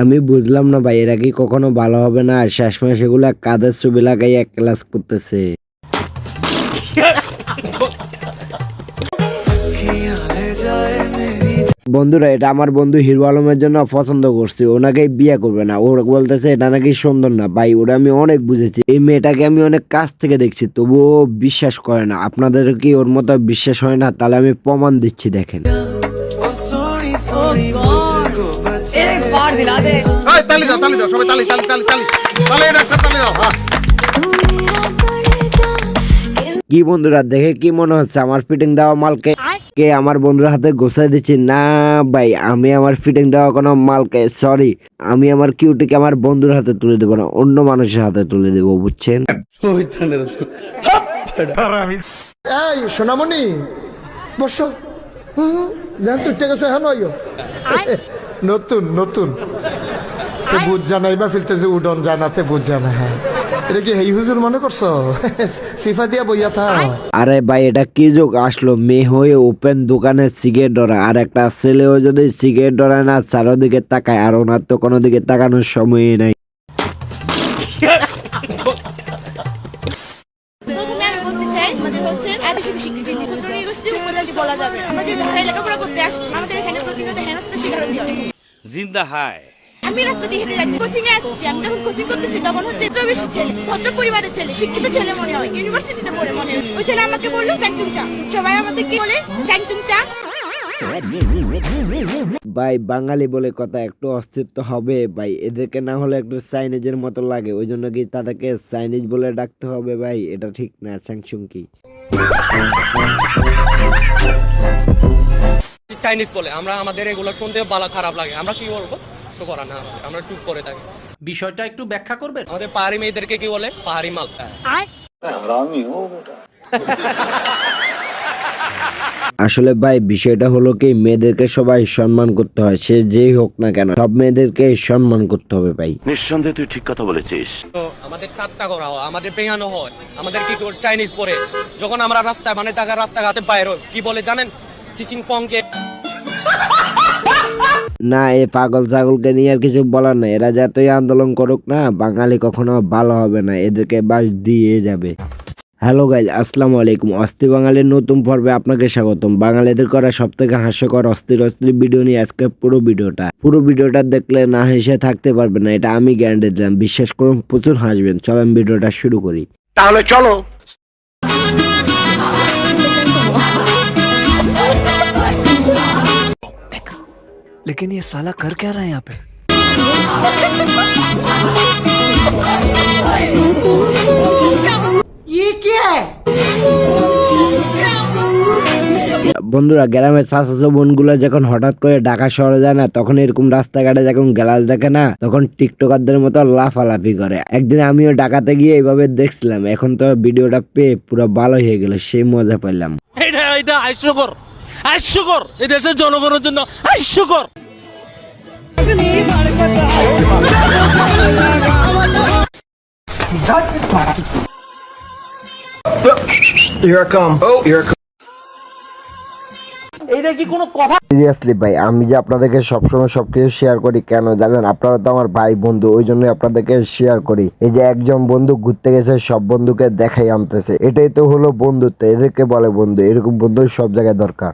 আমি বুঝলাম না ভাই, এরা কি কখনো ভালো হবে না? শেষমেশ এগুলা কাদের ছবি লাগাই এক ক্লাস করতেছে। বন্ধুরা, এটা আমার বন্ধু হিরো আলমের জন্য পছন্দ করছে, ওনাকে বিয়ে করবে না। ওর বলতেছে এটা নাকি সুন্দর না। ভাই ওরা আমি অনেক বুঝেছি, এই মেয়েটাকে আমি অনেক কাছ থেকে দেখছি, তবুও বিশ্বাস করে না। আপনাদের কি ওর মতো বিশ্বাস হয় না? তাহলে আমি প্রমাণ দিচ্ছি, দেখেন। কি বন্ধুরা, দেখে কি মনে হচ্ছে আমার ফিটিং দেওয়া মালকে কে আমার বন্ধুর হাতে গোছাই দিচ্ছি? না ভাই, আমি আমার ফিটিং দেওয়া কোনো মালকে, সরি, আমি আমার কিউটিকে আমার বন্ধুর হাতে তুলে দেবো না, অন্য মানুষের হাতে তুলে দেবো, বুঝছেন? এই সোনামণি বসো। তুই গেছো হ্যাঁ নতুন নতুন বুঝ জানাই বা ফিরতেছে উডন জানাতে বুঝ জানা। হ্যাঁ, এটা কি হেই হুজুর মনে করছো? সিফা দিয়া বইয়া থা। আরে ভাই, এটা কি যোগ আসলো? মেয়ে হয়ে ওপেন দোকানে সিগারেট ধরা, আর একটা ছেলেও যদি সিগারেট ধরায় না, চারোদিকে তাকায়, আর ওনার তো কোনো দিকে তাকানোর সময় নাই। আমি রাস্তা দিয়ে হেঁটে যাচ্ছি, কোচিং এ আসছি। আমি যখন কোচিং করতেছি তখন হচ্ছে একটু বেশি ছেলে, ভদ্র পরিবারের ছেলে, শিক্ষিত ছেলে মনে হয়, ইউনিভার্সিটিতে পড়ে মনে হয়। ওই ছেলে আমাকে বললো চ্যাংচুং চা। সবাই আমাদের কি বলে? চ্যাংচুং চা। ভাই বাঙালি বলে কথা, একটু অস্তিত্ব হবে ভাই। এদেরকে না হলে একটু চাইনিজের মতো লাগে, ওই জন্য কি তাদেরকে চাইনিজ বলে ডাকতে হবে? ভাই এটা ঠিক না। স্যাংসুং কি চাইনিজ বলে আমরা, আমাদের এগুলো শুনতে ভালো খারাপ লাগে, আমরা কি বলবো? করা না, আমরা চুপ করে থাকি। বিষয়টা একটু ব্যাখ্যা করবেন? আমাদের পাহাড়ি মেয়েদেরকে কি বলে? পাহাড়ি মাল। আসলে ভাই বিষয়টা হলো কি, মেয়েদেরকে সবাই সম্মান করতে হয়, সে যেই হোক না কেন, সব মেয়েদেরকে সম্মান করতে হবে ভাই। নিঃসন্দেহে তুই ঠিক কথা বলেছিস। তো আমাদের ঠাট্টা করা হয়, আমাদের পেঁয়ানো হয়, আমাদের কি চাইনিজ পরে যখন আমরা রাস্তায় মানে রাস্তাঘাটে বাইরে কি বলে জানেন? চিচিং পংকে। না, এই পাগল ছাগলকে নিয়ে আর কিছু বলার নাই। এরা যতই আন্দোলন করুক না, বাঙালি কখনো ভালো হবে না, এদেরকে বাস দিয়ে যাবে। হ্যালো গাইজ, আসসালামু আলাইকুম। অস্থির বাঙালির নতুন পর্বে আপনাকে স্বাগতম। বাঙালিদের করা সব থেকে হাস্যকর অস্থির ভিডিও নিয়ে আজকে পুরো ভিডিওটা দেখলে না হেসে থাকতে পারবেন না, এটা আমি গ্যারান্টি দিলাম। বিশ্বাস করুন, প্রচুর হাসবেন। চলেন ভিডিওটা শুরু করি। তাহলে চলো। लेकिन ये साला कर क्या रहा है यहाँ पे? ये क्या है? বন্ধুরা, গ্রামের চাচাতো বোনগুলো যখন হঠাৎ করে ঢাকা শহরে যায় না, তখন এরকম রাস্তাঘাটে যখন গ্লাস দেখে না, তখন টিকটকারদের মতো লাফালাফি করে। একদিন আমিও ঢাকাতে গিয়ে এইভাবে দেখছিলাম। এখন তো ভিডিওটা পেয়ে পুরো ভালো হয়ে গেল, সেই মজা পাইলাম। এটা হাস্যকর এই দেশের জনগণের জন্য হাস্যকর। সিরিয়াসলি ভাই, আমি যে আপনাদেরকে সবসময় সবকিছু শেয়ার করি কেন জানেন? আপনারা তো আমার ভাই বন্ধু, ওই জন্য আপনাদেরকে শেয়ার করি। এই যে একজন বন্ধু ঘুরতে গেছে, সব বন্ধুকে দেখাই আনতেছে, এটাই তো হলো বন্ধুত্ব। এদেরকে বলে বন্ধু। এরকম বন্ধু সব জায়গায় দরকার।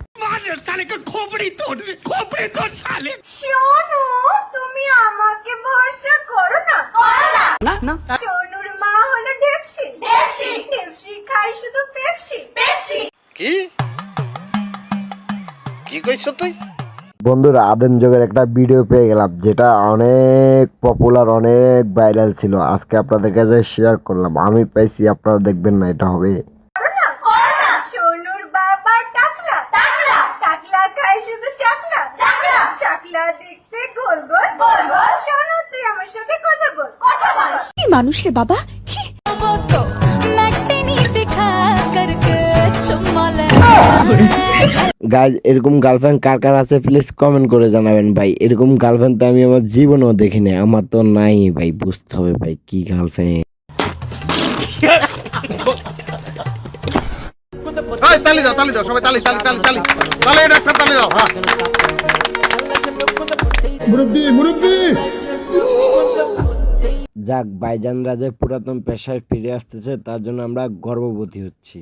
শোনো, তুমি আমাকে ভরসা করো না। না। সোনুর মা হলো ডেপসি। ডেপসি খাই শুধু পেপসি। কি কইছ তুই? বন্ধুরা, আদিম যুগের একটা ভিডিও পেয়ে গেলাম, যেটা অনেক পপুলার, অনেক ভাইরাল ছিল। আজকে আপনাদের কাছে শেয়ার করলাম। আমি পাইছি, আপনারা দেখবেন না, এটা হবে। সোনুর বাবা টাকলা খাই শুধু চাকলা দেখতে গোল। সোনু, তুই আমার সাথে কথা বল। কি মানুষ রে বাবা, ছি। গাইজ, এরকম গার্লফ্রেন্ড কার কার আছে প্লিজ কমেন্ট করে জানাবেন ভাই। এরকম গার্লফ্রেন্ড তো আমি আমার জীবনেও দেখিনি, আমার তো নাই ভাই। বুঝতে হবে ভাই কি গার্লফ্রেন্ড। এই তালি দাও সবাই তালি ডাক্তার তালি দাও। হ্যাঁ মুরব্বী মুরব্বী যাক, ভাইজানরা যে পুরাতন পেশায় ফিরে আসতেছে তার জন্য আমরা গর্ববতী হচ্ছি।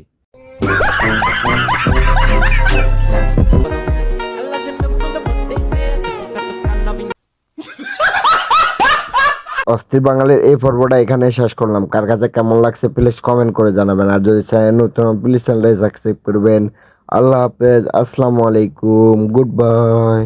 অস্থির বাঙালির এই পর্বটা এখানে শেষ করলাম। কার কাছে কেমন লাগছে প্লিজ কমেন্ট করে জানাবেন। আর যদি চ্যানেল নতুন প্লিজ চ্যানেলটা সাবস্ক্রাইব করবেন। আল্লাহ হাফেজ, আসসালামু আলাইকুম, গুড বাই।